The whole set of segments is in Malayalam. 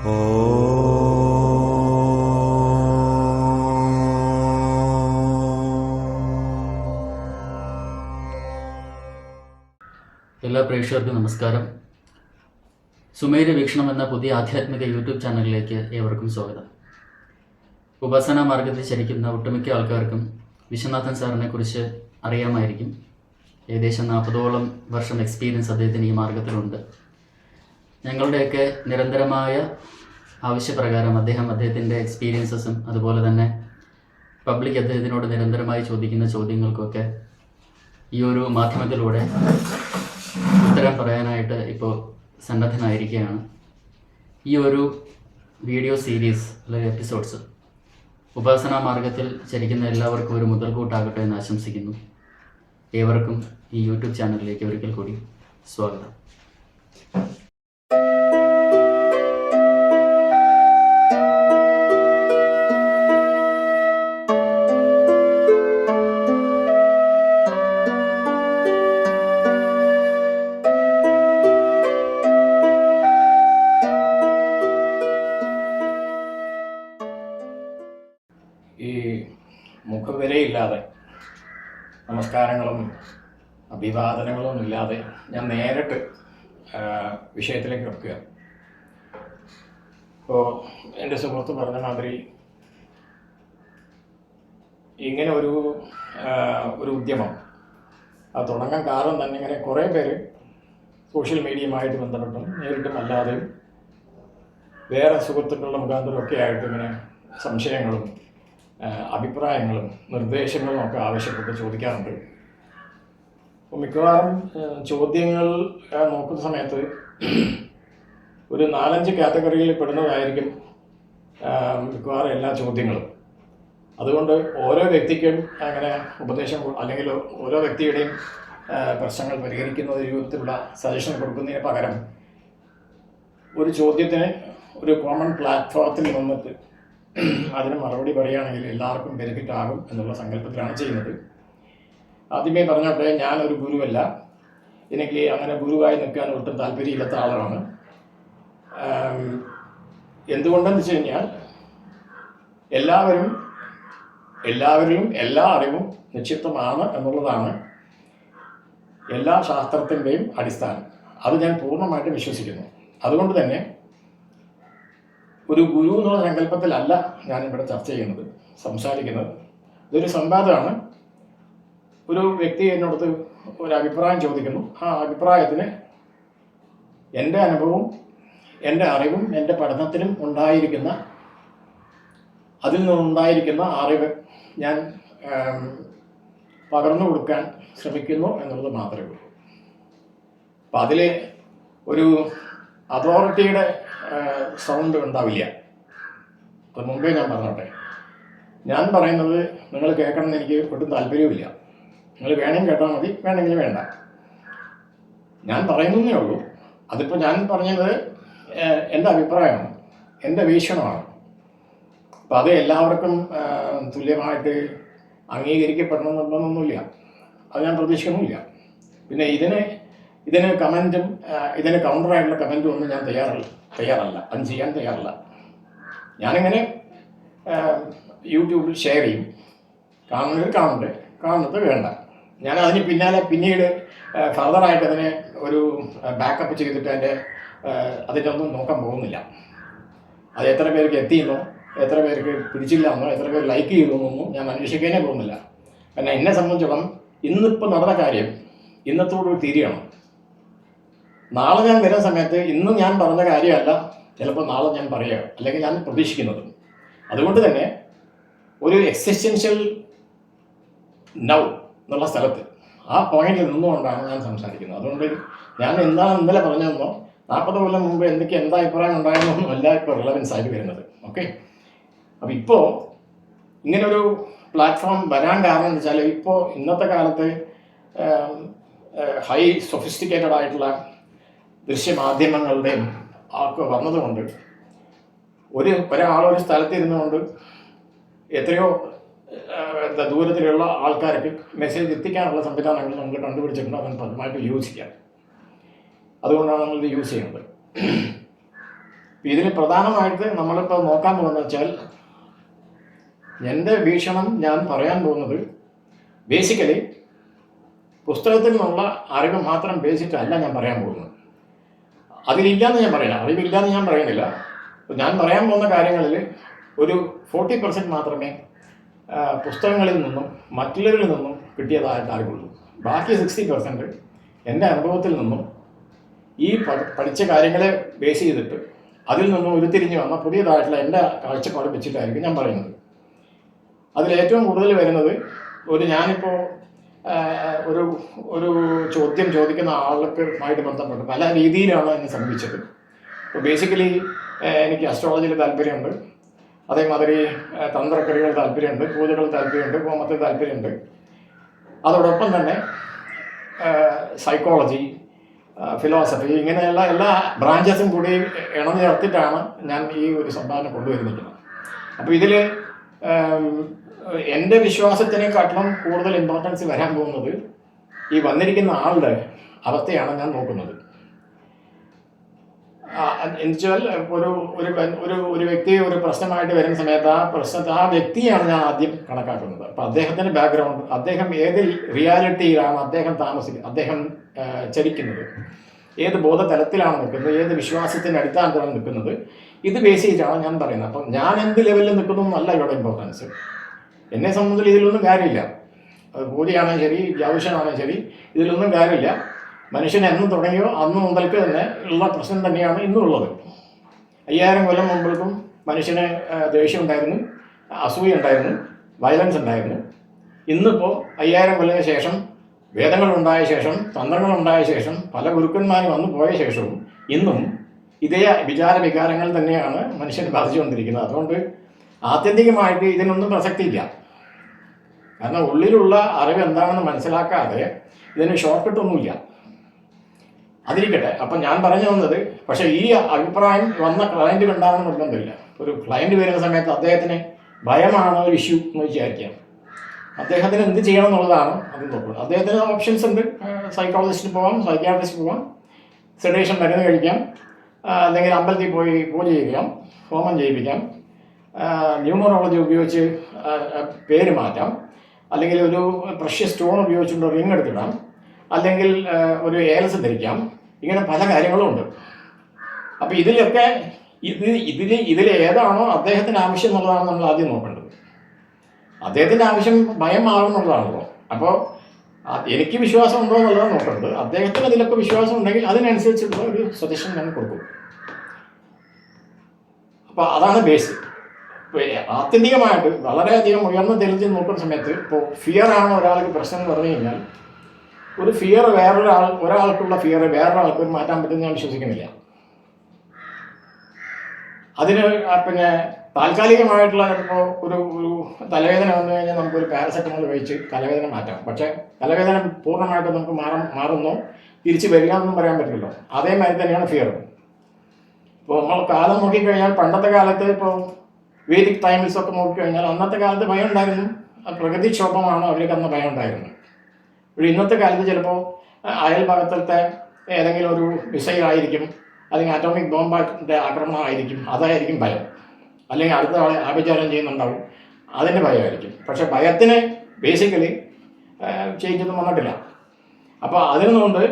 എല്ലാ പ്രേക്ഷകർക്കും നമസ്കാരം. സുമേര വീക്ഷണം എന്ന പുതിയ ആധ്യാത്മിക യൂട്യൂബ് ചാനലിലേക്ക് ഏവർക്കും സ്വാഗതം. ഉപാസനാ മാർഗത്തിൽ ചരിക്കുന്ന ഒട്ടുമിക്ക ആൾക്കാർക്കും വിശ്വനാഥൻ സാറിനെ കുറിച്ച് അറിയാമായിരിക്കും. ഏകദേശം 40ഓളം വർഷം എക്സ്പീരിയൻസ് അദ്ദേഹത്തിന് ഈ മാർഗത്തിലുണ്ട്. ഞങ്ങളുടെയൊക്കെ നിരന്തരമായ ആവശ്യപ്രകാരം അദ്ദേഹത്തിൻ്റെ എക്സ്പീരിയൻസസും അതുപോലെ തന്നെ പബ്ലിക് അദ്ദേഹത്തിനോട് നിരന്തരമായി ചോദിക്കുന്ന ചോദ്യങ്ങൾക്കൊക്കെ ഈ ഒരു മാധ്യമത്തിലൂടെ ഉത്തരം പറയാനായിട്ട് ഇപ്പോൾ സന്നദ്ധനായിരിക്കുകയാണ്. ഈ ഒരു വീഡിയോ സീരീസ് അല്ലെങ്കിൽ എപ്പിസോഡ്സ് ഉപാസനാ മാർഗത്തിൽ ചരിക്കുന്ന എല്ലാവർക്കും ഒരു മുതൽക്കൂട്ടാകട്ടെ എന്ന് ആശംസിക്കുന്നു. ഏവർക്കും ഈ യൂട്യൂബ് ചാനലിലേക്ക് ഒരിക്കൽ കൂടി സ്വാഗതം. ഈ മുഖവിരയില്ലാതെ നമസ്കാരങ്ങളും അഭിവാദനങ്ങളും ഇല്ലാതെ ഞാൻ നേരിട്ട് വിഷയത്തിലേക്ക് വെക്കുക. ഇപ്പോൾ എൻ്റെ സുഹൃത്ത് പറഞ്ഞ മാതിരി ഇങ്ങനെ ഒരു ഉദ്യമം അത് തുടങ്ങാൻ കാരണം തന്നെ ഇങ്ങനെ കുറേ പേര് സോഷ്യൽ മീഡിയയുമായിട്ട് ബന്ധപ്പെട്ടും നേരിട്ടും അല്ലാതെയും വേറെ സുഹൃത്തുക്കളുടെ മുഖാന്തരമൊക്കെ ആയിട്ട് ഇങ്ങനെ സംശയങ്ങളും അഭിപ്രായങ്ങളും നിർദ്ദേശങ്ങളും ഒക്കെ ആവശ്യപ്പെട്ട് ചോദിക്കാറുണ്ട്. അപ്പോൾ മിക്കവാറും ചോദ്യങ്ങൾ നോക്കുന്ന സമയത്ത് ഒരു 4-5 കാറ്റഗറിയിൽ പെടുന്നതായിരിക്കും മിക്കവാറും എല്ലാ ചോദ്യങ്ങളും. അതുകൊണ്ട് ഓരോ വ്യക്തിക്കും അങ്ങനെ ഉപദേശം അല്ലെങ്കിൽ ഓരോ വ്യക്തിയുടെയും പ്രശ്നങ്ങൾ പരിഹരിക്കുന്ന രൂപത്തിലുള്ള സജഷൻ കൊടുക്കുന്നതിന് പകരം ഒരു ചോദ്യത്തിന് ഒരു കോമൺ പ്ലാറ്റ്ഫോമത്തിൽ നിന്നിട്ട് അതിന് മറുപടി പറയുകയാണെങ്കിൽ എല്ലാവർക്കും ബെനിഫിറ്റ് ആകും എന്നുള്ള സങ്കല്പത്തിലാണ് ചെയ്യുന്നത്. ആദ്യമേ പറഞ്ഞോട്ടെ, ഞാനൊരു ഗുരുവല്ല. എനിക്ക് അങ്ങനെ ഗുരുവായി നിൽക്കാൻ ഒട്ടും താല്പര്യമില്ലാത്ത ആളാണ്. എന്തുകൊണ്ടെന്ന് വെച്ച് കഴിഞ്ഞാൽ എല്ലാവരിലും എല്ലാ അറിവും നിക്ഷിപ്തമാണ് എന്നുള്ളതാണ് എല്ലാ ശാസ്ത്രത്തിൻ്റെയും അടിസ്ഥാനം. അത് ഞാൻ പൂർണ്ണമായിട്ട് വിശ്വസിക്കുന്നു. അതുകൊണ്ട് തന്നെ ഒരു ഗുരു എന്നുള്ള സങ്കല്പത്തിലല്ല ഞാനിവിടെ ചർച്ച ചെയ്യുന്നത്, സംസാരിക്കുന്നത്. ഇതൊരു സംവാദമാണ്. ഒരു വ്യക്തി എന്നോട് ഒരു അഭിപ്രായം ചോദിക്കുന്നു. ആ അഭിപ്രായത്തിന് എൻ്റെ അനുഭവവും എൻ്റെ അറിവും എൻ്റെ പഠനത്തിനും അതിൽ നിന്നുണ്ടായിരിക്കുന്ന അറിവ് ഞാൻ പകർന്നു കൊടുക്കാൻ ശ്രമിക്കുന്നു എന്നുള്ളത് മാത്രമേ ഉള്ളൂ. അപ്പം അതിൽ ഒരു അതോറിറ്റിയുടെ സൗണ്ട് ഉണ്ടാവില്ല. അത് മുമ്പേ ഞാൻ പറഞ്ഞോട്ടെ. ഞാൻ പറയുന്നത് നിങ്ങൾ കേൾക്കണമെന്ന് എനിക്ക് ഒട്ടും താല്പര്യവുമില്ല. നിങ്ങൾ വേണമെങ്കിൽ കേട്ടാൽ മതി, വേണമെങ്കിൽ വേണ്ട. ഞാൻ പറയുന്നതേ ഉള്ളൂ. അതിപ്പോൾ ഞാൻ പറഞ്ഞത് എൻ്റെ അഭിപ്രായമാണ്, എൻ്റെ വീക്ഷണമാണ്. അപ്പം അത് എല്ലാവർക്കും തുല്യമായിട്ട് അംഗീകരിക്കപ്പെടണമെന്നൊന്നുമില്ല. അത് ഞാൻ പ്രതീക്ഷിക്കുന്നുമില്ല. പിന്നെ ഇതിന് കമൻറ്റും ഇതിന് കൗണ്ടറായിട്ടുള്ള കമൻറ്റും ഒന്നും ഞാൻ തയ്യാറല്ല. അത് ചെയ്യാൻ തയ്യാറല്ല. ഞാനിങ്ങനെ യൂട്യൂബിൽ ഷെയർ ചെയ്യും. കാണുന്നത് വേണ്ട. ഞാൻ അതിന് പിന്നീട് ഫർദറായിട്ട് അതിനെ ഒരു ബാക്കപ്പ് ചെയ്തിട്ട് അതിൻ്റെ ഒന്നും നോക്കാൻ പോകുന്നില്ല. അത് എത്ര പേർക്ക് എത്തിയെന്നോ എത്ര പേർക്ക് പിടിച്ചില്ല എന്നോ എത്ര പേര് ലൈക്ക് ചെയ്തെന്നൊന്നും ഞാൻ അന്വേഷിക്കാനേ പോകുന്നില്ല. കാരണം എന്നെ സംബന്ധിച്ചിടത്തോളം ഇന്നിപ്പോൾ നടന്ന കാര്യം ഇന്നത്തോടൊരു തീരുകയാണ്. നാളെ ഞാൻ വരുന്ന സമയത്ത് ഇന്ന് ഞാൻ പറഞ്ഞ കാര്യമല്ല ചിലപ്പോൾ നാളെ ഞാൻ പറയുക, അല്ലെങ്കിൽ ഞാൻ പ്രതീക്ഷിക്കുന്നത്. അതുകൊണ്ട് തന്നെ ഒരു എക്സിസ്റ്റൻഷ്യൽ നൗ എന്നുള്ള സ്ഥലത്ത് ആ പോയിന്റിൽ നിന്നുകൊണ്ടാണ് ഞാൻ സംസാരിക്കുന്നത്. അതുകൊണ്ട് ഞാൻ എന്താണ് ഇന്നലെ പറഞ്ഞതെന്നോ 40 കൊല്ലം മുമ്പ് എന്താ അഭിപ്രായം ഉണ്ടായെന്നൊന്നും അല്ല ഇപ്പോൾ റിലവൻസ് ആയിട്ട് വരുന്നത്. ഓക്കെ. അപ്പോൾ ഇപ്പോൾ ഇങ്ങനൊരു പ്ലാറ്റ്ഫോം വരാൻ കാരണം എന്ന് വെച്ചാൽ ഇപ്പോൾ ഇന്നത്തെ കാലത്ത് ഹൈ സൊഫിസ്റ്റിക്കേറ്റഡ് ആയിട്ടുള്ള ദൃശ്യമാധ്യമങ്ങളുടെയും ഒക്കെ വന്നതുകൊണ്ട് ഒരാളൊരു സ്ഥലത്ത് ഇരുന്നുകൊണ്ട് എത്രയോ ദൂരത്തിലുള്ള ആൾക്കാർക്ക് മെസ്സേജ് എത്തിക്കാനുള്ള സംവിധാനങ്ങൾ നമ്മൾ കണ്ടുപിടിച്ചിട്ടുണ്ട്. അതിന് പരമായിട്ട് യൂസ് ചെയ്യാം. അതുകൊണ്ടാണ് നമ്മളിത് യൂസ് ചെയ്യുന്നത്. ഇതിൽ പ്രധാനമായിട്ട് നമ്മളിപ്പോൾ നോക്കാൻ പോകുന്നത് വെച്ചാൽ, എൻ്റെ വീക്ഷണം ഞാൻ പറയാൻ പോകുന്നത് ബേസിക്കലി പുസ്തകത്തിൽ നിന്നുള്ള അറിവ് മാത്രം ബേസിക്കല്ല ഞാൻ പറയാൻ പോകുന്നത്. അതിലില്ലാന്ന് ഞാൻ പറയില്ല, അറിവില്ലാന്ന് ഞാൻ പറയുന്നില്ല. ഞാൻ പറയാൻ പോകുന്ന കാര്യങ്ങളിൽ ഒരു 40% മാത്രമേ പുസ്തകങ്ങളിൽ നിന്നും മറ്റുള്ളവരിൽ നിന്നും കിട്ടിയതായിട്ട് അറിവുള്ളൂ. ബാക്കി 60% എൻ്റെ അനുഭവത്തിൽ നിന്നും ഈ പഠിച്ച കാര്യങ്ങളെ ബേസ് ചെയ്തിട്ട് അതിൽ നിന്നും ഉരുത്തിരിഞ്ഞ് വന്ന പുതിയതായിട്ടുള്ള എൻ്റെ കാഴ്ചപ്പാട് വെച്ചിട്ടായിരിക്കും ഞാൻ പറയുന്നത്. അതിലേറ്റവും കൂടുതൽ വരുന്നത് ഞാനിപ്പോൾ ഒരു ഒരു ചോദ്യം ചോദിക്കുന്ന ആളുമായിട്ട് ബന്ധപ്പെട്ട് പല രീതിയിലാണ് എന്നെ സമീപിച്ചത്. ഇപ്പോൾ ബേസിക്കലി എനിക്ക് അസ്ട്രോളജിയിൽ താല്പര്യമുണ്ട്, അതേമാതിരി തന്ത്രക്രിയകൾ താല്പര്യമുണ്ട്, പൂജകൾ താല്പര്യമുണ്ട്, ഹോമത്തിൽ താല്പര്യമുണ്ട്. അതോടൊപ്പം തന്നെ സൈക്കോളജി, ഫിലോസഫി, ഇങ്ങനെയുള്ള എല്ലാ ബ്രാഞ്ചസും കൂടി ഇണചേർത്തിട്ടാണ് ഞാൻ ഈ ഒരു സംഭാവന കൊണ്ടുവരുന്നത്. അപ്പോൾ ഇതിൽ എൻ്റെ വിശ്വാസത്തിനെക്കാട്ടിലും കൂടുതൽ ഇമ്പോർട്ടൻസ് വരാൻ പോകുന്നത് ഈ വന്നിരിക്കുന്ന ആളുടെ അവസ്ഥയാണ് ഞാൻ നോക്കുന്നത്. എന്നുവെച്ചാൽ ഒരു വ്യക്തി ഒരു പ്രശ്നമായിട്ട് വരുന്ന സമയത്ത് ആ വ്യക്തിയാണ് ഞാൻ ആദ്യം കണക്കാക്കുന്നത്. അപ്പം അദ്ദേഹത്തിൻ്റെ ബാക്ക്ഗ്രൗണ്ട്, അദ്ദേഹം ഏത് റിയാലിറ്റിയിലാണ് അദ്ദേഹം ചരിക്കുന്നത്, ഏത് ബോധതലത്തിലാണ് നിൽക്കുന്നത്, ഏത് വിശ്വാസത്തിൻ്റെ അടിസ്ഥാനത്തിലാണ് നിൽക്കുന്നത്, ഇത് ബേസ് ചെയ്താണ് ഞാൻ പറയുന്നത്. അപ്പം ഞാൻ എന്ത് ലെവലിൽ നിൽക്കുന്നു എന്നല്ല ഇവിടെ ഇമ്പോർട്ടൻസ്. എന്നെ സംബന്ധിച്ച് ഇതിലൊന്നും കാര്യമില്ല. അത് പൂജയാണെങ്കിൽ ശരി, ജ്യോതിഷമാണെങ്കിൽ ശരി, ഇതിലൊന്നും കാര്യമില്ല. മനുഷ്യൻ എന്ന് തുടങ്ങിയോ അന്ന് മുതൽക്ക് തന്നെ ഉള്ള പ്രശ്നം തന്നെയാണ് ഇന്നുള്ളത്. 5000 കൊല്ലം മുമ്പൾക്കും മനുഷ്യന് ദേഷ്യം ഉണ്ടായിരുന്നു, അസൂയ ഉണ്ടായിരുന്നു, വയലൻസ് ഉണ്ടായിരുന്നു. ഇന്നിപ്പോൾ 5000 കൊല്ലത്തിന് ശേഷം, വേദങ്ങളുണ്ടായ ശേഷം, തന്ത്രങ്ങളുണ്ടായ ശേഷം, പല ഗുരുക്കന്മാരും വന്നു പോയ ശേഷവും ഇന്നും ഇതേ വികാരങ്ങൾ തന്നെയാണ് മനുഷ്യൻ ബാധിച്ചുകൊണ്ടിരിക്കുന്നത്. അതുകൊണ്ട് ആത്യന്തികമായിട്ട് ഇതിനൊന്നും പ്രസക്തിയില്ല. കാരണം ഉള്ളിലുള്ള അറിവ് എന്താണെന്ന് മനസ്സിലാക്കാതെ ഇതിന് ഷോർട്ട് കട്ടൊന്നുമില്ല. അതിരിക്കട്ടെ. അപ്പം ഞാൻ പറഞ്ഞു തന്നത്, പക്ഷേ ഈ അഭിപ്രായം വന്ന ക്ലയൻറ്റ് ഉണ്ടാകണം നിർബന്ധമില്ല. ഒരു ക്ലയൻറ്റ് വരുന്ന സമയത്ത് അദ്ദേഹത്തിന് ഭയമാണ് ഒരു ഇഷ്യൂ എന്ന് വിചാരിക്കാം. അദ്ദേഹത്തിന് എന്ത് ചെയ്യണം എന്നുള്ളതാണ് അത് നോക്കുന്നത്. അദ്ദേഹത്തിന് ഓപ്ഷൻസ് ഉണ്ട്. സൈക്കോളജിസ്റ്റിന് പോകാം, സൈക്യാട്രിസ്റ്റിന് പോകാം, സെഡേഷൻ മരുന്ന് കഴിക്കാം, അല്ലെങ്കിൽ അമ്പലത്തിൽ പോയി പൂജ ചെയ്യിക്കാം, ഹോമം ചെയ്യിപ്പിക്കാം, ന്യൂമറോളജി ഉപയോഗിച്ച് പേര് മാറ്റാം, അല്ലെങ്കിൽ ഒരു പ്രഷ്യസ് സ്റ്റോൺ ഉപയോഗിച്ചുകൊണ്ട് റിങ് എടുത്തിടാം, അല്ലെങ്കിൽ ഒരു ഏലസ് ധരിക്കാം. ഇങ്ങനെ പല കാര്യങ്ങളും ഉണ്ട്. അപ്പോൾ ഇതിലൊക്കെ ഇതിൽ ഏതാണോ അദ്ദേഹത്തിന് ആവശ്യം എന്നുള്ളതാണ് നമ്മൾ ആദ്യം നോക്കേണ്ടത്. അദ്ദേഹത്തിൻ്റെ ആവശ്യം ഭയം മാറുന്നുള്ളതാണല്ലോ. അപ്പോൾ എനിക്ക് വിശ്വാസം ഉണ്ടോ എന്നുള്ളതാണ് നോക്കേണ്ടത്. അദ്ദേഹത്തിന് അതിലൊക്കെ വിശ്വാസം ഉണ്ടെങ്കിൽ അതിനനുസരിച്ചുള്ള ഒരു സജഷൻ ഞാൻ കൊടുക്കും. അപ്പോൾ അതാണ് ബേസ്. ആത്യന്തികമായിട്ട് വളരെയധികം ഉയർന്ന തലത്തിൽ നോക്കുന്ന സമയത്ത് ഇപ്പോൾ ഫിയറാണ് ഒരാൾക്ക് പ്രശ്നം എന്ന് പറഞ്ഞു കഴിഞ്ഞാൽ, ഒരു ഫിയർ ഒരാൾക്കുള്ള ഫിയർ വേറൊരാൾക്ക് മാറ്റാൻ പറ്റുമെന്ന് ഞാൻ വിശ്വസിക്കുന്നില്ല. അതിന് പിന്നെ താൽക്കാലികമായിട്ടുള്ള ഇപ്പോൾ ഒരു തലവേദന വന്നു കഴിഞ്ഞാൽ നമുക്കൊരു പാരസെറ്റമോൾ കഴിച്ച് തലവേദന മാറ്റാം. പക്ഷേ തലവേദന പൂർണ്ണമായിട്ട് നമുക്ക് മാറുന്നോ തിരിച്ച് വരിക എന്നൊന്നും പറയാൻ പറ്റില്ലല്ലോ. അതേമാതിരി തന്നെയാണ് ഫിയർ. ഇപ്പോൾ നമ്മൾ കാലം നോക്കിക്കഴിഞ്ഞാൽ പണ്ടത്തെ കാലത്ത് ഇപ്പോൾ വേദിക് ടൈംസൊക്കെ നോക്കിക്കഴിഞ്ഞാൽ അന്നത്തെ കാലത്ത് ഭയം ഉണ്ടായിരുന്നു. പ്രകൃതിക്ഷോഭമാണ് അവർക്ക് അന്ന് ഭയം ഉണ്ടായിരുന്നത്. ഇവിടെ ഇന്നത്തെ കാലത്ത് ചിലപ്പോൾ അയൽഭാഗത്തെ ഏതെങ്കിലും ഒരു മിസൈലായിരിക്കും, അല്ലെങ്കിൽ അറ്റോമിക് ബോംബിൻ്റെ ആക്രമണമായിരിക്കും, അതായിരിക്കും ഭയം. അല്ലെങ്കിൽ അടുത്ത ആളെ ആഭിചാരം ചെയ്യുന്നുണ്ടാവും, അതിൻ്റെ ഭയമായിരിക്കും. പക്ഷെ ഭയത്തിന് ബേസിക്കലി ചേഞ്ചൊന്നും വന്നിട്ടില്ല. അപ്പോൾ അതിനുകൊണ്ട്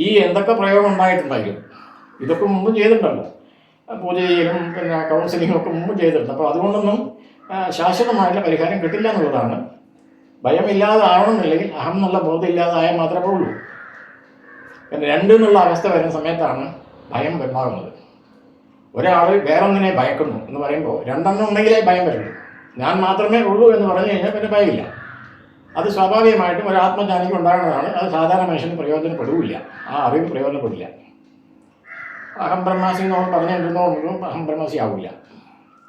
ഈ എന്തൊക്കെ പ്രയോഗം ഉണ്ടായിട്ടുണ്ടായിരിക്കും, ഇതൊക്കെ മുമ്പ് ചെയ്തിട്ടുണ്ടല്ലോ. പൂജ ചെയ്യലും പിന്നെ കൗൺസിലിങ്ങും ഒക്കെ മുമ്പ് ചെയ്തിട്ടുണ്ട്. അപ്പോൾ അതുകൊണ്ടൊന്നും ശാശ്വതമായിട്ടുള്ള പരിഹാരം കിട്ടില്ല എന്നുള്ളതാണ്. ഭയമില്ലാതാവണമെന്നില്ലെങ്കിൽ അഹം എന്നുള്ള ബോധം ഇല്ലാതായാൽ മാത്രമേ ഉള്ളൂ. പിന്നെ രണ്ടെന്നുള്ള അവസ്ഥ വരുന്ന സമയത്താണ് ഭയം ഉണ്ടാകുന്നത്. ഒരാൾ വേറൊന്നിനെ ഭയക്കുന്നു എന്ന് പറയുമ്പോൾ രണ്ടെണ്ണം ഉണ്ടെങ്കിലേ ഭയം വരുള്ളൂ. ഞാൻ മാത്രമേ ഉള്ളൂ എന്ന് പറഞ്ഞു കഴിഞ്ഞാൽ പിന്നെ ഭയമില്ല. അത് സ്വാഭാവികമായിട്ടും ഒരു ആത്മജ്ഞാനിക്ക് ഉണ്ടാകുന്നതാണ്. അത് സാധാരണ മനുഷ്യന് പ്രയോജനപ്പെടില്ല, ആ അറിവ് പ്രയോജനപ്പെടില്ല. അഹം ബ്രഹ്മാസി എന്ന് നമ്മൾ പറഞ്ഞുകൊണ്ടിരുന്നോണ്ടും അഹം ബ്രഹ്മാസി ആവില്ല.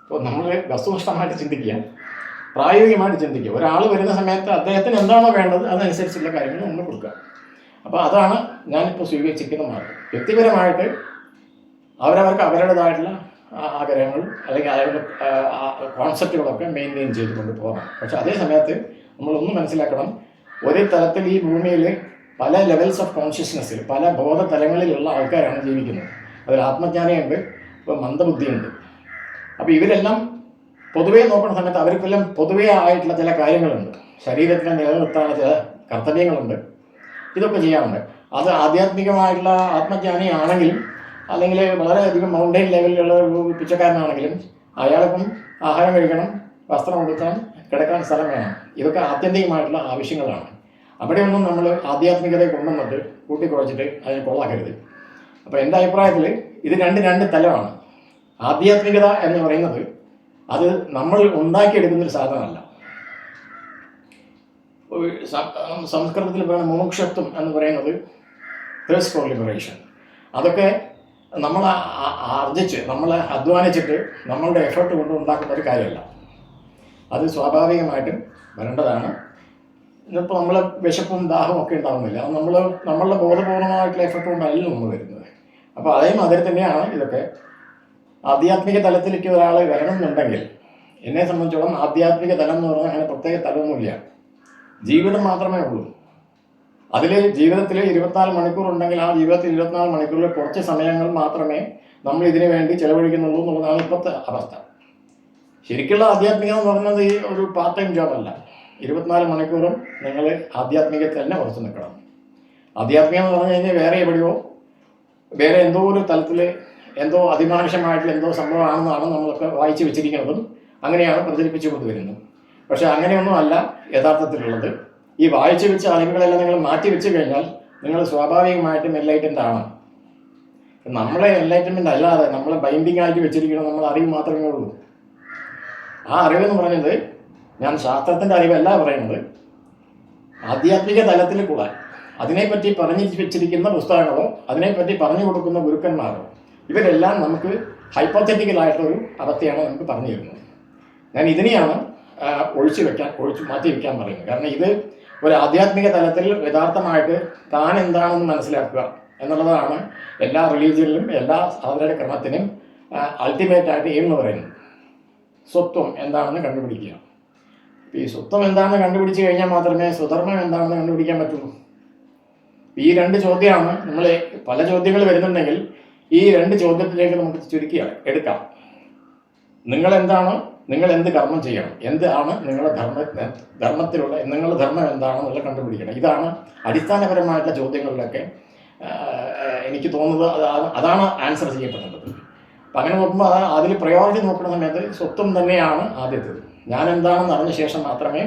അപ്പോൾ നമ്മൾ വസ്തുനിഷ്ഠമായിട്ട് ചിന്തിക്കുക, പ്രായോഗികമായിട്ട് ചിന്തിക്കുക. ഒരാൾ വരുന്ന സമയത്ത് അദ്ദേഹത്തിന് എന്താണോ വേണ്ടത് അതനുസരിച്ചുള്ള കാര്യങ്ങൾ നമ്മൾ കൊടുക്കുക. അപ്പോൾ അതാണ് ഞാനിപ്പോൾ സ്വീകരിച്ചിരിക്കുന്ന മാർഗം. വ്യക്തിപരമായിട്ട് അവരവർക്ക് അവരുടേതായിട്ടുള്ള ആഗ്രഹങ്ങൾ അല്ലെങ്കിൽ അവരുടെ കോൺസെപ്റ്റുകളൊക്കെ മെയിൻറ്റെയിൻ ചെയ്തുകൊണ്ട് പോകണം. പക്ഷെ അതേ സമയത്ത് നമ്മളൊന്നും മനസ്സിലാക്കണം, ഒരേ തലത്തിൽ ഈ ഭൂമിയിൽ പല ലെവൽസ് ഓഫ് കോൺഷ്യസ്നെസ്സിൽ പല ബോധതലങ്ങളിലുള്ള ആൾക്കാരാണ് ജീവിക്കുന്നത്. അതിൽ ആത്മജ്ഞാനിയുണ്ട്, ഇപ്പം മന്ദബുദ്ധിയുണ്ട്. അപ്പോൾ ഇവരെല്ലാം പൊതുവേ നോക്കുന്ന സമയത്ത് അവർക്കെല്ലാം പൊതുവേ ആയിട്ടുള്ള ചില കാര്യങ്ങളുണ്ട്, ശരീരത്തിനെ നിലനിർത്താനുള്ള ചില കർത്തവ്യങ്ങളുണ്ട്, ഇതൊക്കെ ചെയ്യാറുണ്ട്. അത് ആധ്യാത്മികമായിട്ടുള്ള ആത്മജ്ഞാനി ആണെങ്കിലും അല്ലെങ്കിൽ വളരെയധികം മൗണ്ടൈൻ ലെവലിലുള്ള ഒരു പിച്ചക്കാരനാണെങ്കിലും അയാൾക്കും ആഹാരം കഴിക്കണം, വസ്ത്രം കൊടുക്കാൻ, കിടക്കാൻ സ്ഥലം വേണം. ഇതൊക്കെ ആത്യന്തികമായിട്ടുള്ള ആവശ്യങ്ങളാണ്. അവിടെയൊന്നും നമ്മൾ ആധ്യാത്മികതയെ കൊണ്ടുവന്നിട്ട് കൂട്ടിക്കുറച്ചിട്ട് അതിനെ കൊള്ളാക്കരുത്. അപ്പോൾ എൻ്റെ അഭിപ്രായത്തിൽ ഇത് രണ്ട് തലമാണ്. ആധ്യാത്മികത എന്ന് പറയുന്നത് അത് നമ്മൾ ഉണ്ടാക്കിയെടുക്കുന്നൊരു സാധനമല്ല. സംസ്കൃതത്തിൽ പറയുന്ന മോക്ഷത്വം എന്ന് പറയുന്നത് thirst for liberation. അതൊക്കെ നമ്മൾ ആർജിച്ച്, നമ്മൾ അധ്വാനിച്ചിട്ട് നമ്മളുടെ എഫേർട്ട് കൊണ്ട് ഉണ്ടാക്കുന്ന ഒരു കാര്യമല്ല. അത് സ്വാഭാവികമായിട്ടും വരേണ്ടതാണ്. ഇന്നിപ്പോൾ നമ്മളെ വിശപ്പും ദാഹവും ഒക്കെ ഉണ്ടാകുന്നില്ല, അത് നമ്മളുടെ ബോധപൂർവമായിട്ടുള്ള എഫേർട്ട് കൊണ്ടല്ല നമ്മൾ വരുന്നത്. അപ്പോൾ അതേമാതിരി തന്നെയാണ് ഇതൊക്കെ. ആധ്യാത്മിക തലത്തിലേക്ക് ഒരാൾ വരണമെന്നുണ്ടെങ്കിൽ എന്നെ സംബന്ധിച്ചോളം ആധ്യാത്മിക തലം എന്ന് പറഞ്ഞാൽ അങ്ങനെ പ്രത്യേക തലമൊന്നുമില്ല. ജീവിതം മാത്രമേ ഉള്ളൂ. അതിൽ ജീവിതത്തിൽ 24 മണിക്കൂർ ഉണ്ടെങ്കിൽ ആ ജീവിതത്തിൽ 24 മണിക്കൂറിൽ കുറച്ച് സമയങ്ങൾ മാത്രമേ നമ്മൾ ഇതിനു വേണ്ടി ചെലവഴിക്കുന്നുള്ളൂ എന്നുള്ളതാണ് ഇപ്പോഴത്തെ അവസ്ഥ. ശരിക്കുള്ള ആധ്യാത്മികം എന്ന് പറയുന്നത് ഈ ഒരു പാർട്ട് ടൈം ജോബല്ല. 24 മണിക്കൂറും നിങ്ങൾ ആധ്യാത്മികത്തിൽ തന്നെ ഉറച്ചു നിൽക്കണം. ആധ്യാത്മികം എന്ന് പറഞ്ഞു കഴിഞ്ഞാൽ വേറെ എവിടെയോ വേറെ എന്തോ ഒരു തലത്തിൽ എന്തോ അതിമാനുഷമായിട്ടുള്ള എന്തോ സംഭവമാണെന്നാണ് നമ്മളൊക്കെ വായിച്ചു വെച്ചിരിക്കുന്നതും അങ്ങനെയാണ് പ്രചരിപ്പിച്ചു കൊണ്ടുവരുന്നത്. പക്ഷെ അങ്ങനെയൊന്നും അല്ല യഥാർത്ഥത്തിലുള്ളത്. ഈ വായിച്ചു വെച്ച അറിവുകളെല്ലാം നിങ്ങൾ മാറ്റി വെച്ച് കഴിഞ്ഞാൽ നിങ്ങൾ സ്വാഭാവികമായിട്ടും എൻലൈറ്റൻഡ് ആണ്. നമ്മളെ എൻലൈറ്റൻമെൻ്റ് അല്ലാതെ നമ്മളെ ബൈൻഡിങ് ആയിട്ട് വെച്ചിരിക്കുന്നത് നമ്മൾ അറിവ് മാത്രമേ ഉള്ളൂ. ആ അറിവെന്ന് പറയുന്നത് ഞാൻ ശാസ്ത്രത്തിൻ്റെ അറിവല്ല പറയുന്നത്, ആധ്യാത്മിക തലത്തിൽ കൂടെ അതിനെപ്പറ്റി പറഞ്ഞു വെച്ചിരിക്കുന്ന പുസ്തകങ്ങളോ അതിനെപ്പറ്റി പറഞ്ഞു കൊടുക്കുന്ന ഗുരുക്കന്മാരോ ഇവരെല്ലാം നമുക്ക് ഹൈപ്പോത്തറ്റിക്കലായിട്ടൊരു അവസ്ഥയാണ് നമുക്ക് പറഞ്ഞു തരുന്നത്. ഞാൻ ഇതിനെയാണ് ഒഴിച്ചു മാറ്റി വയ്ക്കാൻ പറയുന്നത്. കാരണം ഇത് ഒരു ആധ്യാത്മിക തലത്തിൽ യഥാർത്ഥമായിട്ട് താൻ എന്താണെന്ന് മനസ്സിലാക്കുക എന്നുള്ളതാണ് എല്ലാ റിലീജിയനിലും എല്ലാ സാധനയുടെ ക്രമത്തിനും അൾട്ടിമേറ്റായിട്ട് എയിം എന്ന് പറയുന്നത്. സ്വത്വം എന്താണെന്ന് കണ്ടുപിടിക്കുക. ഈ സ്വത്വം എന്താണെന്ന് കണ്ടുപിടിച്ച് കഴിഞ്ഞാൽ മാത്രമേ സ്വധർമ്മം എന്താണെന്ന് കണ്ടുപിടിക്കാൻ പറ്റുള്ളൂ. ഈ 2 ചോദ്യമാണ് നമ്മൾ പല ചോദ്യങ്ങൾ വരുന്നുണ്ടെങ്കിൽ ഈ 2 ചോദ്യത്തിലേക്ക് നമുക്ക് ചുരുക്കി എടുക്കാം. നിങ്ങളെന്താണ്, നിങ്ങൾ എന്ത് കർമ്മം ചെയ്യണം, എന്താണ് നിങ്ങളുടെ ധർമ്മത്തിലുള്ള നിങ്ങളുടെ ധർമ്മം എന്താണെന്നുള്ള കണ്ടുപിടിക്കണം. ഇതാണ് അടിസ്ഥാനപരമായിട്ടുള്ള ചോദ്യങ്ങളിലൊക്കെ എനിക്ക് തോന്നുന്നത് അതാണ് ആൻസർ ചെയ്യപ്പെടേണ്ടത്. അപ്പം അങ്ങനെ നോക്കുമ്പോൾ അതിൽ പ്രയോറിറ്റി നോക്കുന്ന സമയത്ത് സ്വത്വം തന്നെയാണ് ആദ്യത്തേത്. ഞാൻ എന്താണെന്ന് അറിഞ്ഞ ശേഷം മാത്രമേ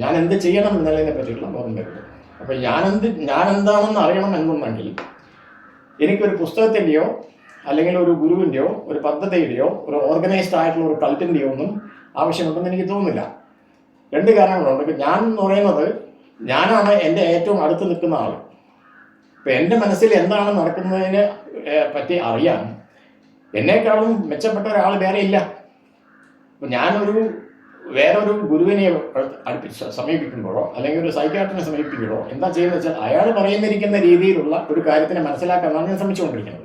ഞാൻ എന്ത് ചെയ്യണം എന്നുള്ളതിനെ പറ്റിയിട്ടുള്ള ബോധം വരുള്ളൂ. അപ്പോൾ ഞാൻ എന്താണെന്ന് അറിയണം എന്നുണ്ടെങ്കിൽ എനിക്കൊരു പുസ്തകത്തിൻ്റെയോ അല്ലെങ്കിൽ ഒരു ഗുരുവിൻ്റെയോ ഒരു പദ്ധതിയുടെയോ ഒരു ഓർഗനൈസ്ഡ് ആയിട്ടുള്ള ഒരു കൾട്ടിൻ്റെയോ ഒന്നും ആവശ്യമുണ്ടെന്ന് എനിക്ക് തോന്നുന്നില്ല. 2 കാരണങ്ങളുണ്ട്. ഞാൻ എന്ന് പറയുന്നത് ഞാനാണ് എൻ്റെ ഏറ്റവും അടുത്ത് നിൽക്കുന്ന ആൾ. ഇപ്പം എൻ്റെ മനസ്സിൽ എന്താണ് നടക്കുന്നതിനെ പറ്റി അറിയാൻ എന്നെക്കാളും മെച്ചപ്പെട്ട ഒരാൾ വേറെ ഇല്ല. അപ്പം വേറൊരു ഗുരുവിനെ സമീപിക്കുമ്പോഴോ അല്ലെങ്കിൽ ഒരു സൈക്യാട്രിനെ സമീപിക്കുമ്പോഴോ എന്താ ചെയ്യുന്നത് വെച്ചാൽ അയാൾ പറയുന്നിരിക്കുന്ന രീതിയിലുള്ള ഒരു കാര്യത്തിനെ മനസ്സിലാക്കാനാണ് ഞാൻ ശ്രമിച്ചുകൊണ്ടിരിക്കുന്നത്.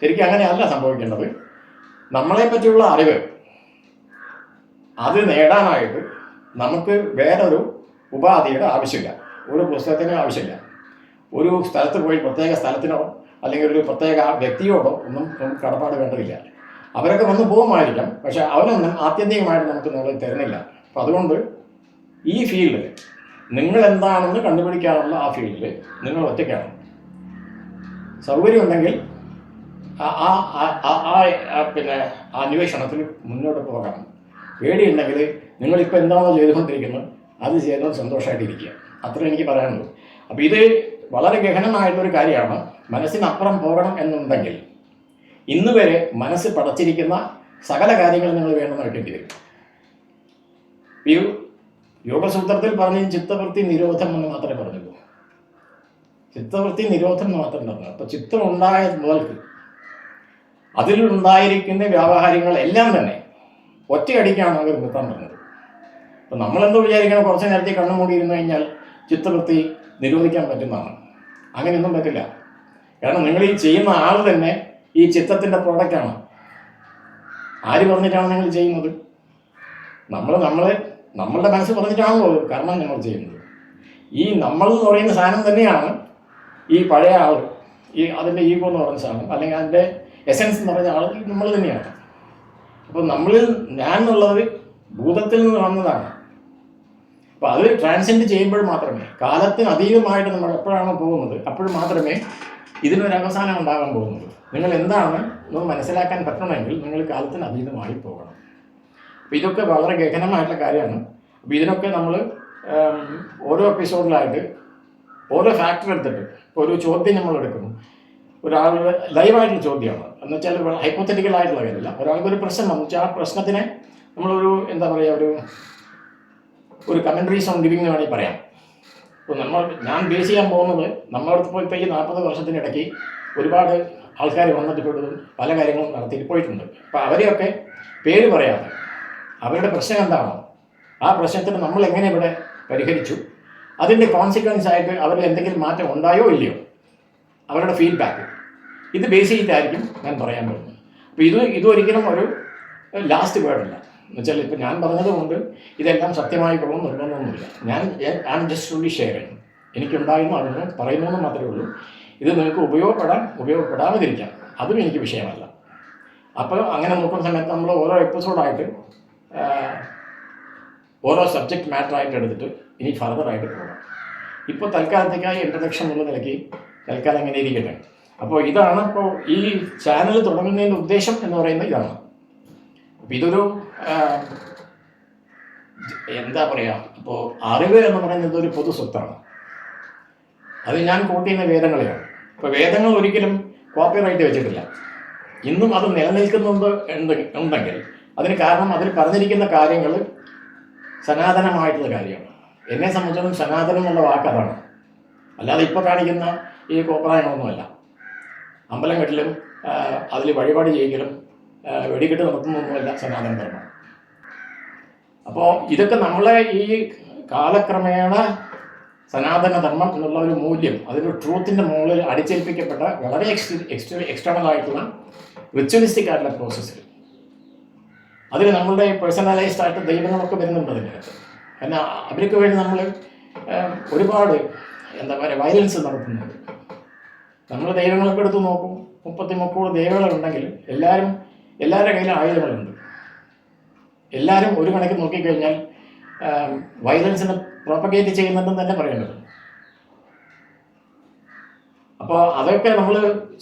ശരിക്കും അങ്ങനെയല്ല സംഭവിക്കേണ്ടത്. നമ്മളെ പറ്റിയുള്ള അറിവ് അത് നേടാനായിട്ട് നമുക്ക് വേറൊരു ഉപാധിയുടെ ആവശ്യമില്ല, ഒരു പുസ്തകത്തിനോ ആവശ്യമില്ല, ഒരു സ്ഥലത്ത് പോയി പ്രത്യേക സ്ഥലത്തിനോ അല്ലെങ്കിൽ ഒരു പ്രത്യേക വ്യക്തിയോടോ ഒന്നും നമുക്ക് കടപ്പാട് വേണ്ടതില്ല. അവരൊക്കെ വന്ന് പോകുമായിരിക്കാം, പക്ഷെ അവരൊന്നും ആത്യന്തികമായിട്ട് നമുക്ക് നമ്മളെ തരുന്നില്ല. അപ്പം അതുകൊണ്ട് ഈ ഫീൽഡിൽ നിങ്ങൾ എന്താണെന്ന് കണ്ടുപിടിക്കാനുള്ള ആ ഫീൽഡിൽ നിങ്ങൾ ഒറ്റയ്ക്കാണ്. സൗകര്യമുണ്ടെങ്കിൽ പിന്നെ അന്വേഷണത്തിൽ മുന്നോട്ട് പോകാം. പേടിയുണ്ടെങ്കിൽ നിങ്ങളിപ്പോൾ എന്താണോ ചെയ്തുകൊണ്ടിരിക്കുന്നത് അത് ചെയ്തോ സന്തോഷമായിട്ടിരിക്കുക. അത്ര എനിക്ക് പറയാനുള്ളൂ. അപ്പോൾ ഇത് വളരെ ഗഹനമായിട്ടൊരു കാര്യമാണ്. മനസ്സിനപ്പുറം പോകണം എന്നുണ്ടെങ്കിൽ ഇന്ന് വരെ മനസ്സ് പടച്ചിരിക്കുന്ന സകല കാര്യങ്ങൾ നിങ്ങൾ വേണമെന്ന് വെക്കേണ്ടി വരും. ഈ യോഗസൂത്രത്തിൽ പറഞ്ഞ ചിത്തവൃത്തി നിരോധം എന്ന് മാത്രമേ പറഞ്ഞുള്ളൂ. ചിത്തവൃത്തി നിരോധം എന്ന് മാത്രം പറഞ്ഞു. അപ്പോൾ ചിത്തം ഉണ്ടായ മുതൽക്ക് അതിലുണ്ടായിരിക്കുന്ന വ്യാവഹാരികളെല്ലാം തന്നെ ഒറ്റയടിക്കാണ് അവർ നിർത്താൻ പറഞ്ഞത്. അപ്പം നമ്മളെന്തോ വിചാരിക്കണം കുറച്ച് നേരത്തെ കണ്ണു മൂടി ഇരുന്ന് കഴിഞ്ഞാൽ ചിത്തവൃത്തി നിരോധിക്കാൻ പറ്റുന്നതാണ്. അങ്ങനെയൊന്നും പറ്റില്ല. കാരണം നിങ്ങൾ ഈ ചെയ്യുന്ന ആൾ തന്നെ ഈ ചിത്തത്തിൻ്റെ പ്രോഡക്റ്റാണ്. ആര് പറഞ്ഞിട്ടാണ് നിങ്ങൾ ചെയ്യുന്നത്? നമ്മളുടെ മനസ്സ് പറഞ്ഞിട്ടാണല്ലോ കർമ്മം നമ്മൾ ചെയ്യുന്നത്. ഈ നമ്മൾ എന്ന് പറയുന്ന സാധനം തന്നെയാണ് ഈ പഴയ ആൾ, അതിൻ്റെ ഈഗോ എന്ന് പറയുന്ന സാധനം, അല്ലെങ്കിൽ അതിൻ്റെ എസൻസ് എന്ന് പറഞ്ഞ ആൾ നമ്മൾ തന്നെയാണ്. അപ്പോൾ നമ്മളിൽ ഞാൻ എന്നുള്ളത് ഭൂതത്തിൽ നിന്ന് വന്നതാണ്. അപ്പോൾ അത് ട്രാൻസെൻഡ് ചെയ്യുമ്പോൾ മാത്രമേ, കാലത്തിന് അതീതമായിട്ട് നമ്മൾ എപ്പോഴാണോ പോകുന്നത് അപ്പോൾ മാത്രമേ ഇതിനൊരു അവസാനം ഉണ്ടാകാൻ പോകുന്നത്. നിങ്ങൾ എന്താണ് എന്ന് മനസ്സിലാക്കാൻ പറ്റണമെങ്കിൽ നിങ്ങൾ കാലത്തിന് അതീതമായി പോകണം. അപ്പോൾ ഇതൊക്കെ വളരെ ഗഹനമായിട്ടുള്ള കാര്യമാണ്. അപ്പോൾ ഇതിനൊക്കെ നമ്മൾ ഓരോ എപ്പിസോഡിലായിട്ട് ഓരോ ഫാക്ടർ എടുത്തിട്ട് ഒരു ചോദ്യം നമ്മൾ എടുക്കുന്നു. ഒരാളുടെ ലൈവായിട്ടുള്ള ചോദ്യമാണ് എന്ന് വെച്ചാൽ ഹൈപ്പോത്തറ്റിക്കൽ ആയിട്ടുള്ള കാര്യമില്ല. ഒരാൾക്കൊരു പ്രശ്നം വന്നു വെച്ചാൽ ആ പ്രശ്നത്തിനെ നമ്മളൊരു എന്താ പറയുക, ഒരു കമൻട്രീസ് ഓൺ ലിവിംഗ് എന്ന് വേണമെങ്കിൽ പറയാം. ഇപ്പോൾ ഞാൻ ബേസ് ചെയ്യാൻ പോകുന്നത് നമ്മളടുത്ത് പോയി ഇപ്പോൾ ഈ 40 വർഷത്തിനിടയ്ക്ക് ഒരുപാട് ആൾക്കാർ വന്നിട്ടുള്ളതും പല കാര്യങ്ങളും നടത്തിയിട്ട് പോയിട്ടുണ്ട്. അപ്പോൾ അവരെയൊക്കെ പേര് പറയാതെ അവരുടെ പ്രശ്നം എന്താണോ ആ പ്രശ്നത്തിന് നമ്മൾ എങ്ങനെ ഇവിടെ പരിഹരിച്ചു, അതിൻ്റെ കോൺസിക്വൻസ് ആയിട്ട് അവരിൽ എന്തെങ്കിലും മാറ്റം ഉണ്ടായോ ഇല്ലയോ, അവരുടെ ഫീഡ്ബാക്ക് ഇത് ബേസ് ചെയ്തിട്ടായിരിക്കും ഞാൻ പറയാൻ പോകുന്നത്. അപ്പോൾ ഇതൊരിക്കലും ഒരു ലാസ്റ്റ് വേർഡല്ല. എന്നുവെച്ചാൽ ഇപ്പോൾ ഞാൻ പറഞ്ഞത് കൊണ്ട് ഇതെല്ലാം സത്യമായി കൊള്ളും നിർബന്ധമൊന്നുമില്ല. I am just only sharing. എനിക്കുണ്ടായിരുന്നു അതൊന്ന് പറയുന്നതെന്ന് മാത്രമേ ഉള്ളൂ. ഇത് നിങ്ങൾക്ക് ഉപയോഗപ്പെടാതിരിക്കാം, അതും എനിക്ക് വിഷയമല്ല. അപ്പോൾ അങ്ങനെ നോക്കുന്ന സമയത്ത് നമ്മൾ ഓരോ എപ്പിസോഡായിട്ട് ഓരോ സബ്ജക്റ്റ് മാറ്ററായിട്ട് എടുത്തിട്ട് ഇനി ഫർദറായിട്ട് പോകാം. ഇപ്പോൾ തൽക്കാലത്തേക്കായി ഇൻട്രഡക്ഷൻ എന്നുള്ള നിലയ്ക്ക് തൽക്കാലം അങ്ങനെ ഇരിക്കട്ടെ. അപ്പോൾ ഇതാണ് ഇപ്പോൾ ഈ ചാനൽ തുടങ്ങുന്നതിൻ്റെ ഉദ്ദേശം എന്ന് പറയുന്നത് ഇതാണ്. അപ്പോൾ ഇതൊരു എന്താ പറയുക, ഇപ്പോൾ അറിവ് എന്ന് പറയുന്നത് ഒരു പൊതു സ്വത്താണ്. അത് ഞാൻ കോട്ട് ചെയ്യുന്ന വേദങ്ങളെയാണ്. ഇപ്പോൾ വേദങ്ങൾ ഒരിക്കലും കോപ്പിറൈറ്റ് വെച്ചിട്ടില്ല. ഇന്നും അത് നിലനിൽക്കുന്നുണ്ട് ഉണ്ടെങ്കിൽ അതിന് കാരണം അതിൽ പറഞ്ഞിരിക്കുന്ന കാര്യങ്ങൾ സനാതനമായിട്ടുള്ള കാര്യമാണ്. എന്നെ സംബന്ധിച്ചിടത്തോളം സനാതനം എന്നുള്ള വാക്ക് അതാണ്. അല്ലാതെ ഇപ്പോൾ കാണിക്കുന്ന ഈ കോപ്രായങ്ങളൊന്നുമല്ല. അമ്പലം കെട്ടിലും അതിൽ വഴിപാട് ചെയ്യലും വെടിക്കെട്ട് നടത്തുന്നൊന്നുമല്ല സനാതന ധർമ്മം. അപ്പോൾ ഇതൊക്കെ നമ്മളെ ഈ കാലക്രമേണ സനാതന ധർമ്മം എന്നുള്ള ഒരു മൂല്യം, അതിൻ്റെ ട്രൂത്തിൻ്റെ മുകളിൽ അടിച്ചേൽപ്പിക്കപ്പെട്ട വളരെ എക്സ്റ്റേണൽ ആയിട്ടുള്ള റിച്വലിസ്റ്റിക് ആയിട്ടുള്ള പ്രോസസ്സിൽ അതിൽ നമ്മളുടെ പേഴ്സണലൈസ്ഡ് ആയിട്ട് ദൈവങ്ങളൊക്കെ വരുന്നുണ്ട് അതിനകത്ത്. കാരണം അവർക്ക് വേണ്ടി നമ്മൾ ഒരുപാട് എന്താ പറയുക വയലൻസ് നടത്തുന്നുണ്ട്. നമ്മൾ ദൈവങ്ങളൊക്കെ എടുത്ത് നോക്കും, 30 ദൈവങ്ങളുണ്ടെങ്കിൽ എല്ലാവരുടെ കയ്യിലും ആയുധങ്ങളുണ്ട്. എല്ലാവരും ഒരു കണക്ക് നോക്കിക്കഴിഞ്ഞാൽ വയലൻസിനെ പ്രൊപ്പഗേറ്റ് ചെയ്യുന്നുണ്ടെന്ന് തന്നെ പറയേണ്ടത്. അപ്പോൾ അതൊക്കെ നമ്മൾ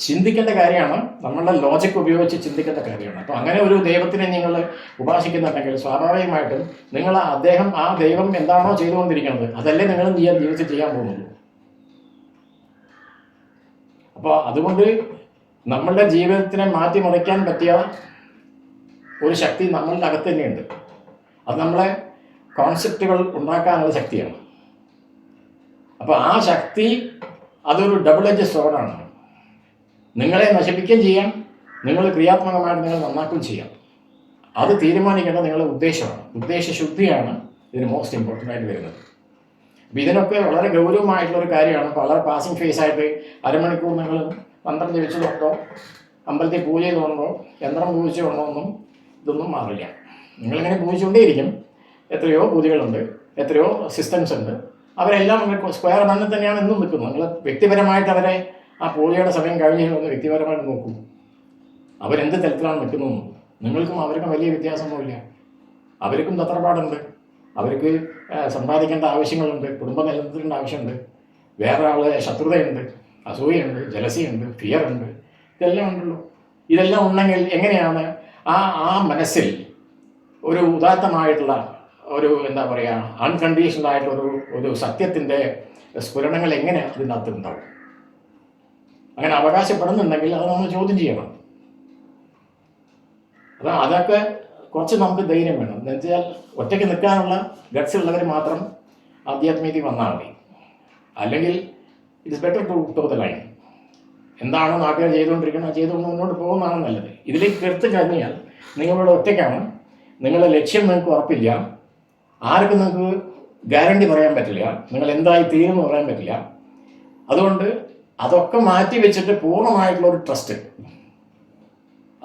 ചിന്തിക്കേണ്ട കാര്യമാണ്, നമ്മളുടെ ലോജിക് ഉപയോഗിച്ച് ചിന്തിക്കേണ്ട കാര്യമാണ്. അപ്പോൾ അങ്ങനെ ഒരു ദൈവത്തിനെ നിങ്ങൾ ഉപാസിക്കുന്നുണ്ടെങ്കിൽ സ്വാഭാവികമായിട്ടും നിങ്ങൾ ആ ദൈവം എന്താണോ ചെയ്തുകൊണ്ടിരിക്കുന്നത് അതല്ലേ നിങ്ങൾ ജീവിതത്തിൽ ചെയ്യാൻ പോകുന്നുള്ളൂ. അപ്പോൾ അതുകൊണ്ട് നമ്മളുടെ ജീവിതത്തിനെ മാറ്റിമറിക്കാൻ പറ്റിയ ഒരു ശക്തി നമ്മളുടെ അകത്ത് തന്നെയുണ്ട്. അത് നമ്മളെ കോൺസെപ്റ്റുകൾ ഉണ്ടാക്കാനുള്ള ശക്തിയാണ്. അപ്പോൾ ആ ശക്തി അതൊരു ഡബിൾ എഡ്ജ് സോഡാണ്. നിങ്ങളെ നശിപ്പിക്കുകയും ചെയ്യാം, നിങ്ങൾ ക്രിയാത്മകമായിട്ട് നിങ്ങൾ നന്നാക്കുകയും ചെയ്യാം. അത് തീരുമാനിക്കേണ്ടത് നിങ്ങളുടെ ഉദ്ദേശമാണ്. ഉദ്ദേശശുദ്ധിയാണ് ഇതിന് മോസ്റ്റ് ഇമ്പോർട്ടൻ്റ് ആയിട്ട് വരുന്നത്. അപ്പോൾ ഇതിനൊക്കെ വളരെ ഗൗരവമായിട്ടുള്ളൊരു കാര്യമാണ്. വളരെ പാസിംഗ് ഫേസ് ആയിട്ട് അരമണിക്കൂർ നിങ്ങൾ മന്ത്രം ജപിച്ചതുകൊണ്ടോ അമ്പലത്തിൽ പൂജ ചെയ്തുകൊണ്ടോ യന്ത്രം പൂജിച്ചുകൊണ്ടോ ഒന്നും ഇതൊന്നും മാറില്ല. നിങ്ങളിങ്ങനെ പൂജിച്ചുകൊണ്ടേയിരിക്കും. എത്രയോ പൂജകളുണ്ട്, എത്രയോ സിസ്റ്റംസ് ഉണ്ട്. അവരെല്ലാം സ്ക്വയർ മണ്ണിൽ തന്നെയാണ് എന്നും നിൽക്കുന്നത്. നിങ്ങൾ വ്യക്തിപരമായിട്ട് അവരെ ആ പൂജയുടെ സമയം കഴിഞ്ഞ് ഒന്ന് വ്യക്തിപരമായിട്ട് നോക്കൂ, അവരെന്ത് തരത്തിലാണ് നിൽക്കുന്നതെന്ന്. നിങ്ങൾക്കും അവർക്കും വലിയ വ്യത്യാസമൊന്നുമില്ല. അവർക്കും തത്രപ്പാടുണ്ട്, അവർക്ക് സമ്പാദിക്കേണ്ട ആവശ്യങ്ങളുണ്ട്, കുടുംബം നിലനിർത്തേണ്ട ആവശ്യമുണ്ട്, വേറെ ആളെ ശത്രുതയുണ്ട്, അസൂയുണ്ട്, ജലസിയുണ്ട്, ഫിയറുണ്ട്, ഇതെല്ലാം ഉണ്ടല്ലോ. ഇതെല്ലാം ഉണ്ടെങ്കിൽ എങ്ങനെയാണ് ആ മനസ്സിൽ ഒരു ഉദാത്തമായിട്ടുള്ള ഒരു എന്താ പറയുക അൺകണ്ടീഷണൽ ആയിട്ടുള്ള സത്യത്തിൻ്റെ സ്ഫുരണങ്ങൾ എങ്ങനെ അതിനകത്ത് ഉണ്ടാവും? അങ്ങനെ അവകാശപ്പെടുന്നുണ്ടെങ്കിൽ അത് നമ്മൾ ചോദ്യം ചെയ്യണം. അതൊക്കെ കുറച്ച് നമുക്ക് ധൈര്യം വേണം. എന്ന് വെച്ചാൽ ഒറ്റയ്ക്ക് നിൽക്കാനുള്ള ഗട്സ് ഉള്ളവർ മാത്രം ആധ്യാത്മികതയിൽ വന്നാൽ മതി. അല്ലെങ്കിൽ it's better to the line. എന്താണോ നാട്ടുകാർ ചെയ്തുകൊണ്ടിരിക്കുന്നത് അത് ചെയ്തുകൊണ്ട് മുന്നോട്ട് പോകുന്നതാണ് നല്ലത്. ഇതിലേക്ക് കെടുത്ത് കഴിഞ്ഞാൽ നിങ്ങളിവിടെ ഒറ്റയ്ക്കാണ്, നിങ്ങളുടെ ലക്ഷ്യം നിങ്ങൾക്ക് ഉറപ്പില്ല, ആർക്കും നിങ്ങൾക്ക് ഗ്യാരണ്ടി പറയാൻ പറ്റില്ല, നിങ്ങൾ എന്തായി തീരുമെന്ന് പറയാൻ പറ്റില്ല. അതുകൊണ്ട് അതൊക്കെ മാറ്റി വെച്ചിട്ട് പൂർണ്ണമായിട്ടുള്ളൊരു ട്രസ്റ്റ്,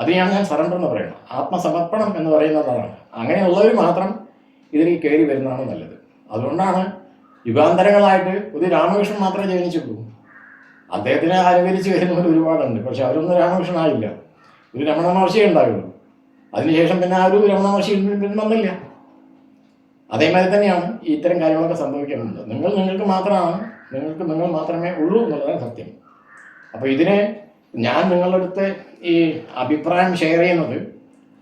അതിനെയാണ് ഞാൻ സറണ്ടർ എന്ന് പറയുന്നത്. ആത്മസമർപ്പണം എന്ന് പറയുന്നതാണ്. അങ്ങനെയുള്ളവർ മാത്രം ഇതിലേക്ക് കയറി വരുന്നതാണ് നല്ലത്. അതുകൊണ്ടാണ് യുഗാന്തരങ്ങളായിട്ട് ഒരു രാമകൃഷ്ണൻ മാത്രമേ ജനിച്ചിട്ടുള്ളൂ. അദ്ദേഹത്തിനെ അനുകരിച്ച് വരുന്നവർ ഒരുപാടുണ്ട്, പക്ഷെ അവരൊന്നും രാമകൃഷ്ണനായില്ല. ഒരു രമണ മഹർഷിയേ ഉണ്ടാവുള്ളൂ. അതിനുശേഷം പിന്നെ ആ ഒരു രമണ മഹർഷി വന്നില്ല. അതേമാതിരി തന്നെയാണ് ഇത്തരം കാര്യങ്ങളൊക്കെ സംഭവിക്കുന്നത്. നിങ്ങൾക്ക് മാത്രമാണ്, നിങ്ങൾ മാത്രമേ ഉള്ളൂ എന്നുള്ളതാണ് സത്യം. അപ്പോൾ ഇതിനെ ഞാൻ നിങ്ങളുടെ അടുത്ത് ഈ അഭിപ്രായം ഷെയർ ചെയ്യുന്നത്,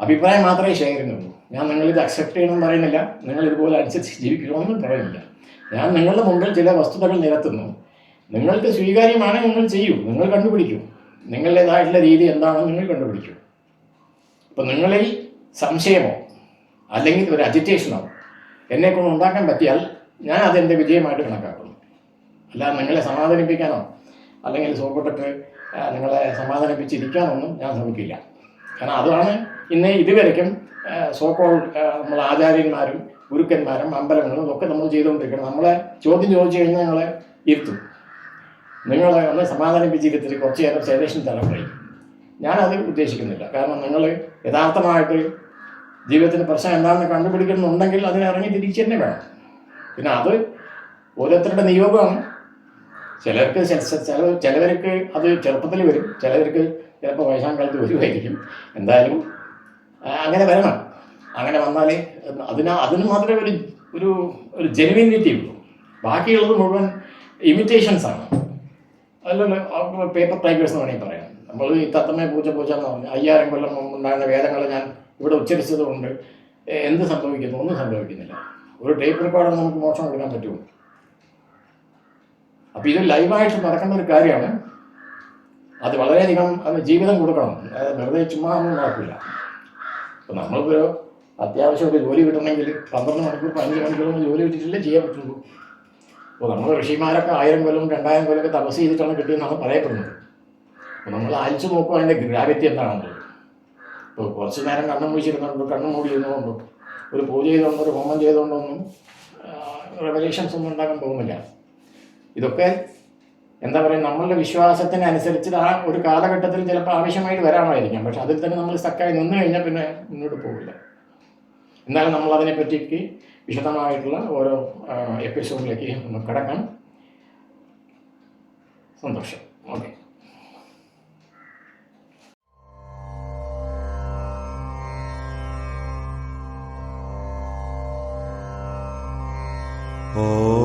അഭിപ്രായം മാത്രമേ ഷെയർ ചെയ്യുന്നുള്ളൂ. ഞാൻ നിങ്ങളിത് അക്സെപ്റ്റ് ചെയ്യണമെന്ന് പറയുന്നില്ല, നിങ്ങൾ ഇതുപോലെ അനുസരിച്ച് ജീവിക്കണമെന്നും പറയുന്നില്ല. ഞാൻ നിങ്ങളുടെ മുമ്പിൽ ചില വസ്തുതകൾ നിരത്തുന്നു. നിങ്ങൾക്ക് സ്വീകാര്യമാണ്, നിങ്ങൾ ചെയ്യൂ, നിങ്ങൾ കണ്ടുപിടിക്കൂ. നിങ്ങളുടേതായിട്ടുള്ള രീതി എന്താണെന്ന് നിങ്ങൾ കണ്ടുപിടിക്കൂ. ഇപ്പം നിങ്ങളിൽ സംശയമോ അല്ലെങ്കിൽ ഒരു അജിറ്റേഷനോ എന്നെക്കൊണ്ട് ഉണ്ടാക്കാൻ പറ്റിയാൽ ഞാൻ അതെൻ്റെ വിജയമായിട്ട് കണക്കാക്കുന്നു. അല്ലാതെ നിങ്ങളെ സമാധാനിപ്പിക്കാനോ അല്ലെങ്കിൽ സോപ്പിട്ടിട്ട് നിങ്ങളെ സമാധാനിപ്പിച്ചിരിക്കാനൊന്നും ഞാൻ ശ്രമിക്കില്ല. കാരണം അതാണ് ഇന്ന് ഇതുവരയ്ക്കും സോക്കോൾ നമ്മളെ ആചാര്യന്മാരും ഗുരുക്കന്മാരും അമ്പലങ്ങളും ഒക്കെ നമ്മൾ ചെയ്തുകൊണ്ടിരിക്കണം. നമ്മളെ ചോദ്യം ചോദിച്ചു കഴിഞ്ഞാൽ ഞങ്ങളെ ഇരുത്തും. നിങ്ങളെ ഒന്ന് സമാധാനിപ്പിച്ചിരുത്തിട്ട് കുറച്ച് നേരം സെലക്ഷൻ തലമുറ. ഞാനത് ഉദ്ദേശിക്കുന്നില്ല. കാരണം നിങ്ങൾ യഥാർത്ഥമായിട്ട് ജീവിതത്തിൻ്റെ പ്രശ്നം എന്താണെന്ന് കണ്ടുപിടിക്കുന്നുണ്ടെങ്കിൽ അതിനെ ഇറങ്ങി തിരിച്ച് തന്നെ വേണം. പിന്നെ അത് ഓരോരുത്തരുടെ നിയോഗമാണ്. ചിലവർക്ക് അത് ചെറുപ്പത്തിൽ വരും, ചിലവർക്ക് ചിലപ്പോൾ വയസ്സാങ്കാലത്ത് വരുമായിരിക്കും. എന്തായാലും അങ്ങനെ വരണം. അങ്ങനെ വന്നാൽ അതിന് മാത്രമേ ഒരു ഒരു ജെനുവിനിറ്റി ഉള്ളൂ. ബാക്കിയുള്ളത് മുഴുവൻ ഇമിറ്റേഷൻസാണ്. അതിലുള്ള പേപ്പർ ടൈഗേഴ്സ് എന്ന് വേണമെങ്കിൽ പറയാം. നമ്മൾ ഈ തത്തമ്മയെ പൂച്ച എന്ന് പറഞ്ഞു 5000 കൊല്ലം മുമ്പുണ്ടായിരുന്ന വേദങ്ങൾ ഞാൻ ഇവിടെ ഉച്ചരിച്ചത് കൊണ്ട് എന്ത് സംഭവിക്കുന്നു? ഒന്നും സംഭവിക്കുന്നില്ല. ഒരു ടേപ്പ് റെക്കോർഡർ നമുക്ക് മോശം കൊടുക്കാൻ പറ്റുമോ? അപ്പോൾ ഇത് ലൈവായിട്ട് നടക്കേണ്ട ഒരു കാര്യമാണ്. അത് വളരെയധികം ജീവിതം കൊടുക്കണം. വെറുതെ ചുമ്മാ ഒന്നും നടക്കില്ല. അപ്പോൾ നമ്മൾക്കൊരു അത്യാവശ്യം ഒരു ജോലി കിട്ടണമെങ്കിൽ 12 മണിക്കൂർ 15 മണിക്കൂറൊന്നും ജോലി കിട്ടിയിട്ടില്ലേ ചെയ്യാൻ പറ്റുള്ളൂ. അപ്പോൾ നമ്മൾ ഋഷിമാരൊക്കെ 1000 കൊല്ലം 2000 കൊല്ലമൊക്കെ തപസ് ചെയ്തിട്ടാണ് കിട്ടിയെന്നാണ് പറയപ്പെടുന്നത്. അപ്പോൾ നമ്മൾ ആലിച്ചു നോക്കുക അതിൻ്റെ ഗ്രാവിറ്റി എന്താണെന്നുള്ളത്. ഇപ്പോൾ കുറച്ച് നേരം കണ്ണും വീശിരുന്നുണ്ടോ, കണ്ണും മൂടി ഇരുന്നുകൊണ്ടോ, ഒരു പൂജ ചെയ്തുകൊണ്ടോ ഒരു ഹോമം ചെയ്തുകൊണ്ടൊന്നും റെവലേഷൻസ് ഒന്നും ഉണ്ടാക്കാൻ പോകുന്നില്ല. ഇതൊക്കെ എന്താ പറയുക, നമ്മളുടെ വിശ്വാസത്തിനനുസരിച്ച് ആ ഒരു കാലഘട്ടത്തിൽ ചിലപ്പോൾ ആവശ്യമായിട്ട് വരാമായിരിക്കാം. പക്ഷെ അതിൽ തന്നെ നമ്മൾ സ്റ്റക്കായി നിന്ന് കഴിഞ്ഞാൽ പിന്നെ മുന്നോട്ട് പോകില്ല. എന്നാലും നമ്മൾ അതിനെപ്പറ്റിക്ക് വിശദമായിട്ടുള്ള ഓരോ എപ്പിസോഡിലേക്ക് ഒന്ന് കിടക്കാം. സന്തോഷം. ഓക്കെ. Oh